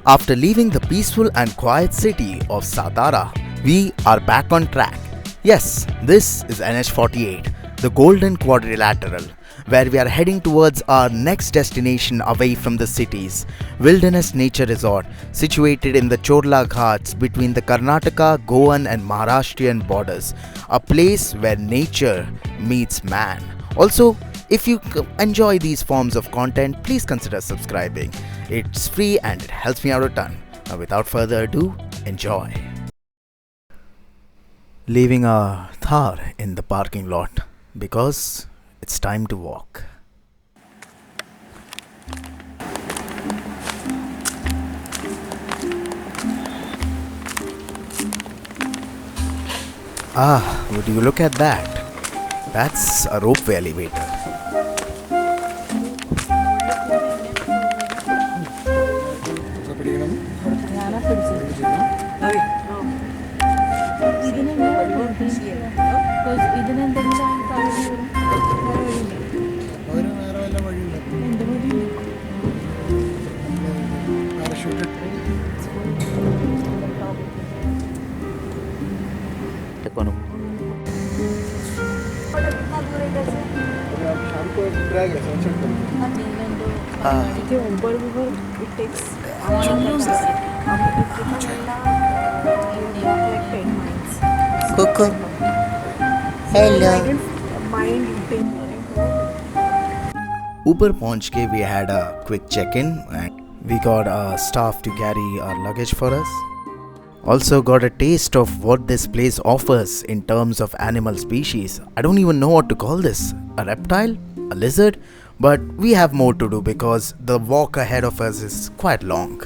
After leaving the peaceful and quiet city of Satara, we are back on track. Yes, this is NH48, the Golden Quadrilateral, where we are heading towards our next destination away from the cities, Wildernest Nature Resort, situated in the Chorla Ghats between the Karnataka, Goan and Maharashtrian borders, a place where nature meets man. Also, if you enjoy these forms of content, please consider subscribing. It's free and it helps me out a ton. Now, without further ado, enjoy. Leaving our Thar in the parking lot because it's time to walk. Would you look at that? That's a ropeway elevator. It takes Coco. Hello. Uber पहुंच के we had a quick check-in and we got a staff to carry our luggage for us. Also got a taste of what this place offers in terms of animal species. I don't even know what to call this. A reptile? A lizard? But we have more to do because the walk ahead of us is quite long.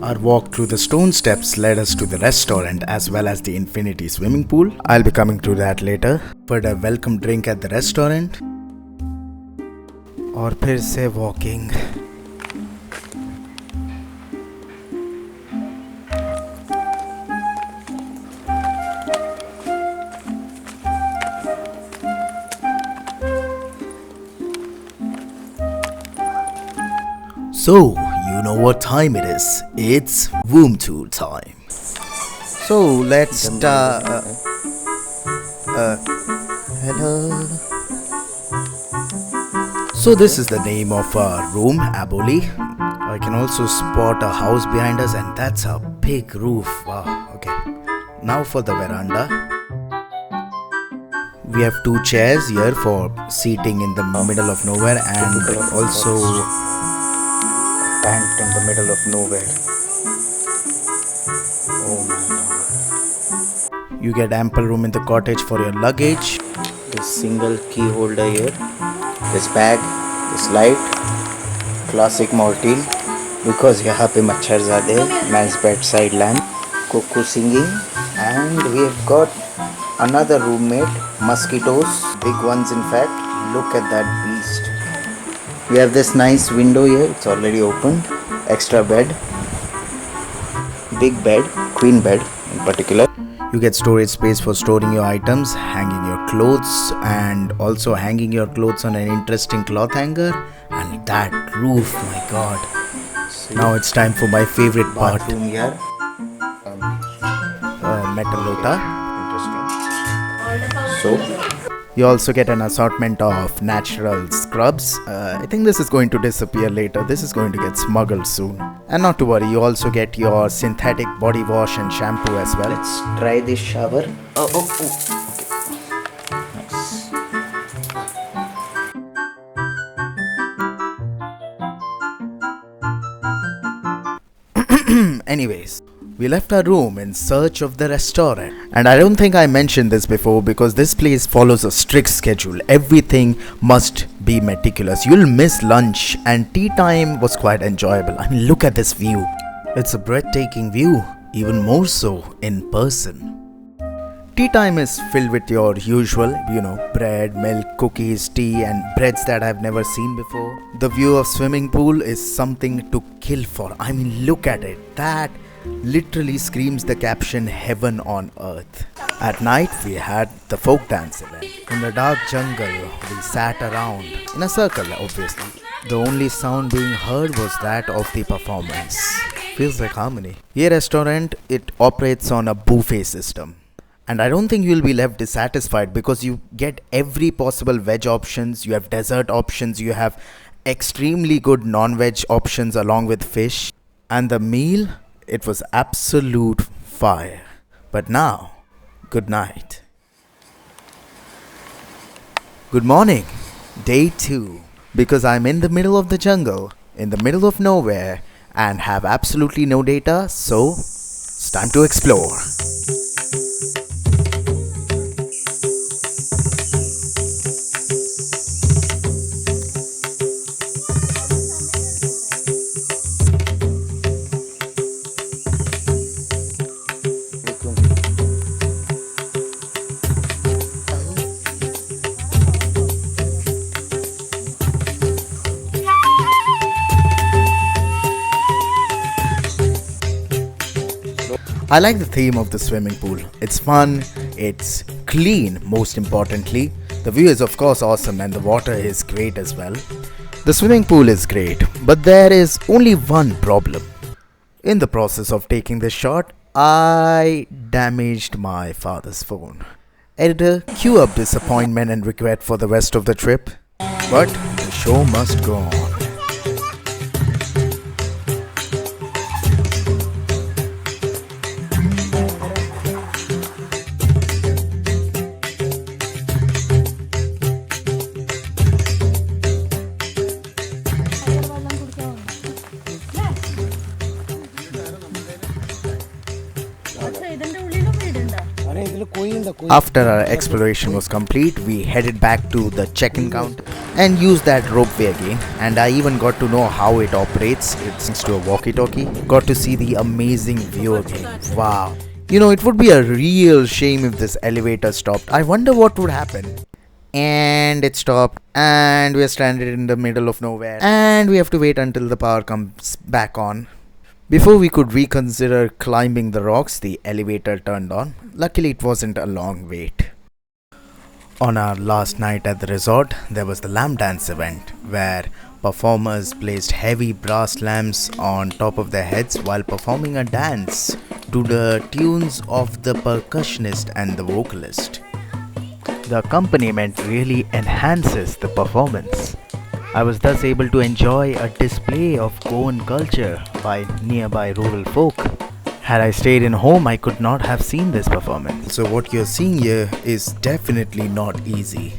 Our walk through the stone steps led us to the restaurant as well as the infinity swimming pool. I'll be coming to that later. But a welcome drink at the restaurant. और फिर से walking. So, you know what time it is. It's womb tour time. So, let's hello. So, this is the name of our room, Aboli. I can also spot a house behind us, and that's a big roof. Wow, okay. Now for the veranda. We have two chairs here for seating in the middle of nowhere, and also tent in the middle of nowhere. Oh my lord. You get ample room in the cottage for your luggage. This single key holder here, this bag, this light, classic mortil because यहाँ पे मच्छर ज़्यादा है, man's bedside lamp, cuckoo singing, and we have got another roommate, mosquitoes, big ones in fact. Look at that beast. We have this nice window here, it's already opened, extra bed, big bed, queen bed in particular. You get storage space for storing your items, hanging your clothes, and also hanging your clothes on an interesting cloth hanger. And that roof, my god. See, now it's time for my favorite part. Bathroom here. Metal lota. Interesting. So, you also get an assortment of natural scrubs. I think this is going to disappear later. This is going to get smuggled soon. And not to worry, you also get your synthetic body wash and shampoo as well. let's try this shower. Oh, okay. Nice. Anyways, we left our room in search of the restaurant. And I don't think I mentioned this before because this place follows a strict schedule. Everything must be meticulous. You'll miss lunch, and tea time was quite enjoyable. I mean, look at this view. It's a breathtaking view, even more so in person. Tea time is filled with your usual, bread, milk, cookies, tea and breads that I've never seen before. The view of swimming pool is something to kill for. I mean, look at it. That literally screams the caption heaven on earth. At night, we had the folk dance event. In the dark jungle, we sat around in a circle, obviously. The only sound being heard was that of the performance. Feels like harmony. Ye restaurant, it operates on a buffet system. And I don't think you'll be left dissatisfied because you get every possible veg options, you have dessert options, you have extremely good non-veg options along with fish. And the meal, it was absolute fire. But now, good night. Good morning. Day 2. Because I'm in the middle of the jungle, in the middle of nowhere, and have absolutely no data, so it's time to explore. I like the theme of the swimming pool. It's fun, it's clean, most importantly. The view is of course awesome and the water is great as well. The swimming pool is great, but there is only one problem. In the process of taking this shot, I damaged my father's phone. Editor, cue up disappointment and regret for the rest of the trip. But the show must go on. After our exploration was complete, we headed back to the check-in counter and used that ropeway again. And I even got to know how it operates. It's next to a walkie-talkie. Got to see the amazing view again. Wow. You know, it would be a real shame if this elevator stopped. I wonder what would happen. And it stopped. And we are stranded in the middle of nowhere. And we have to wait until the power comes back on. Before we could reconsider climbing the rocks, the elevator turned on. Luckily, it wasn't a long wait. On our last night at the resort, there was the lamp dance event, where performers placed heavy brass lamps on top of their heads while performing a dance to the tunes of the percussionist and the vocalist. The accompaniment really enhances the performance. I was thus able to enjoy a display of Goan culture by nearby rural folk. Had I stayed in home, I could not have seen this performance. So what you're seeing here is definitely not easy.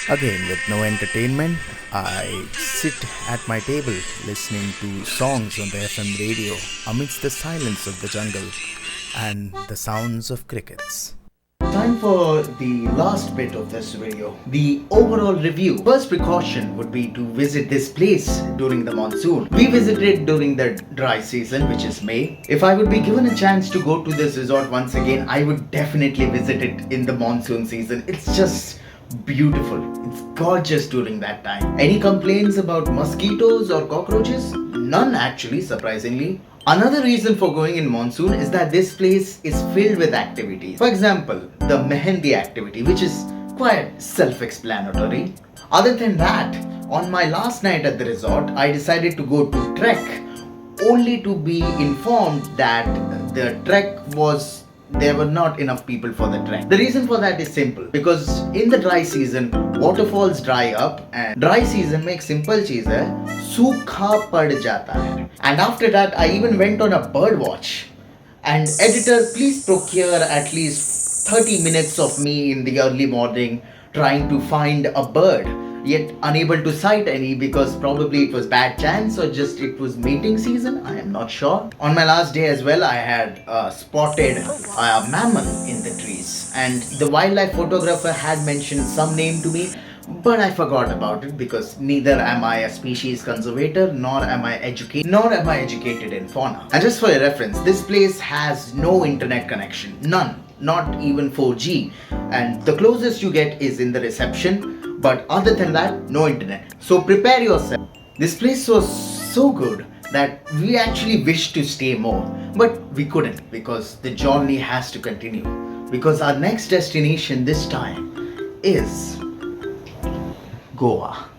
Again, with no entertainment, I sit at my table listening to songs on the FM radio amidst the silence of the jungle and the sounds of crickets. Time for the last bit of this video, the overall review. First precaution would be to visit this place during the monsoon. We visited during the dry season, which is May. If I would be given a chance to go to this resort once again, I would definitely visit it in the monsoon season. It's just beautiful. It's gorgeous during that time. Any complaints about mosquitoes or cockroaches? None actually, surprisingly. Another reason for going in monsoon is that this place is filled with activities. For example, the Mehendi activity, which is quite self-explanatory. Other than that, on my last night at the resort, I decided to go to trek, only to be informed that the trek there were not enough people for the trek. The reason for that is simple, because in the dry season, waterfalls dry up and dry season makes simple cheese hai, सूखा पड़ जाता है. And after that, I even went on a bird watch. And editor, please procure at least 30 minutes of me in the early morning trying to find a bird, yet unable to sight any because probably it was bad chance or just it was mating season. I am not sure. On my last day as well, I had spotted a mammal in the trees, and the wildlife photographer had mentioned some name to me, but I forgot about it because neither am I a species conservator nor am I educated in fauna. And just for your reference, this place has no internet connection, none, not even 4G, and the closest you get is in the reception, but other than that, no internet. So prepare yourself. This place was so good that we actually wish to stay more, but we couldn't because the journey has to continue. Because our next destination this time is Goa.